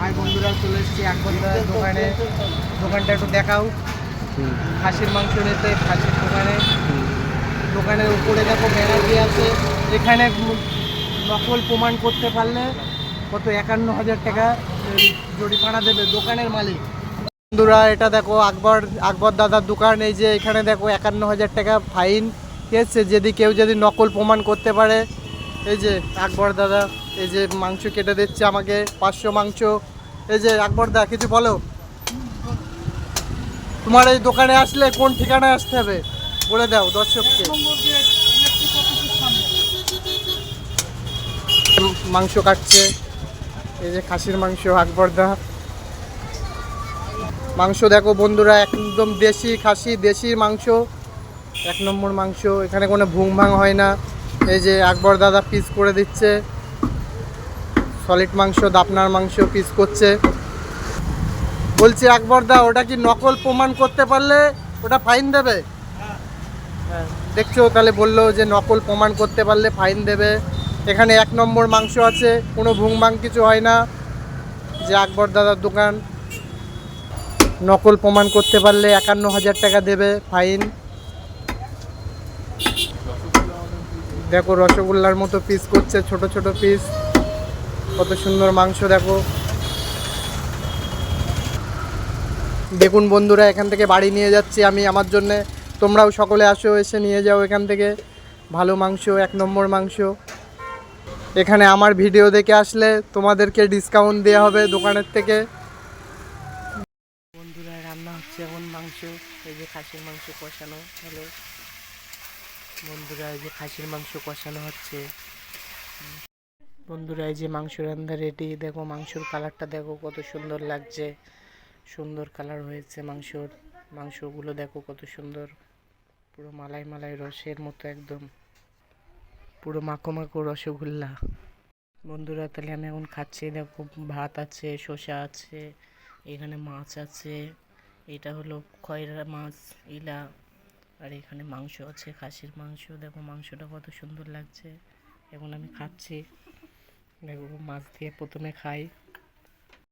High বন্ধুরা, চলে এসেছি আকবরদার দোকানে। দোকানটা একটু দেখাও। খাসির মাংস নিতে খাসির দোকানে। দোকানের উপরে দেখো ব্যানার দিয়ে আছে, এখানে নকল প্রমাণ করতে পারলে কত 51,000 টাকা জরিমানা দেবে দোকানের মালিক। বন্ধুরা এটা দেখো আকবর দাদার দোকান। এই যে এখানে দেখো 51,000 টাকা ফাইন। ঠিক আছে, যদি কেউ যদি নকল প্রমাণ করতে পারে। এই যে আকবর দাদা, এই যে মাংস কেটে দিচ্ছে আমাকে 500 মাংস। এই যে আকবর দা, কিছু বলো। তোমার এই দোকানে আসলে কোন ঠিকানায় আসতে হবে বলে দাও দর্শককে। মাংস কাটছে, এই যে খাসির মাংস আকবর দা। মাংস দেখো বন্ধুরা, একদম দেশি খাসি, দেশির মাংস, 1 নম্বর মাংস। এখানে কোনো ভুং ভাং হয় না। এই যে আকবর দাদা পিস করে দিচ্ছে সলিড মাংস, দাপনার মাংস পিস করছে। বলছি আকবর দা, ওটা কি নকল প্রমাণ করতে পারলে ওটা ফাইন দেবে? হ্যাঁ, দেখছো তাহলে বললো যে নকল প্রমাণ করতে পারলে ফাইন দেবে। এখানে 1 নম্বর মাংস আছে, কোনো ভুং ভাং কিছু হয় না। যে আকবর দাদার দোকান, নকল প্রমাণ করতে পারলে 51,000 টাকা দেবে ফাইন। দেখো রসগোল্লার মতো পিস করছে, ছোট ছোট পিস, কত সুন্দর মাংস দেখো। দেখুন বন্ধুরা, এখান থেকে বাড়ি নিয়ে যাচ্ছি আমি আমার জন্যে। তোমরাও সকলে আসো, এসে নিয়ে যাও এখান থেকে ভালো মাংস, 1 নম্বর মাংস। এখানে আমার ভিডিও দেখে আসলে তোমাদেরকে ডিসকাউন্ট দেওয়া হবে দোকানের থেকে। বন্ধুরা রান্না হচ্ছে এখন মাংস। এই যে খাসির মাংস কষানো হলো। বন্ধুরা এই যে খাসির মাংস কষানো হচ্ছে। বন্ধুরা এই যে মাংস রান্না রেডি। দেখো মাংসর কালারটা দেখো কত সুন্দর লাগছে, সুন্দর কালার হয়েছে মাংসর। মাংসগুলো দেখো কত সুন্দর, পুরো মালাই মালাই রসের মতো, একদম পুরো মাখো মাখো রসগোল্লা। বন্ধুরা তাহলে আমি এখন খাচ্ছি। দেখো ভাত আছে, শসা আছে, এখানে মাছ আছে, এটা হলো খয়রা মাছ ইলা, আর এখানে মাংস আছে খাসির মাংস। দেখো মাংসটা কত সুন্দর লাগছে। এখন আমি খাচ্ছি। দেখো মাছ দিয়ে প্রথমে খাই।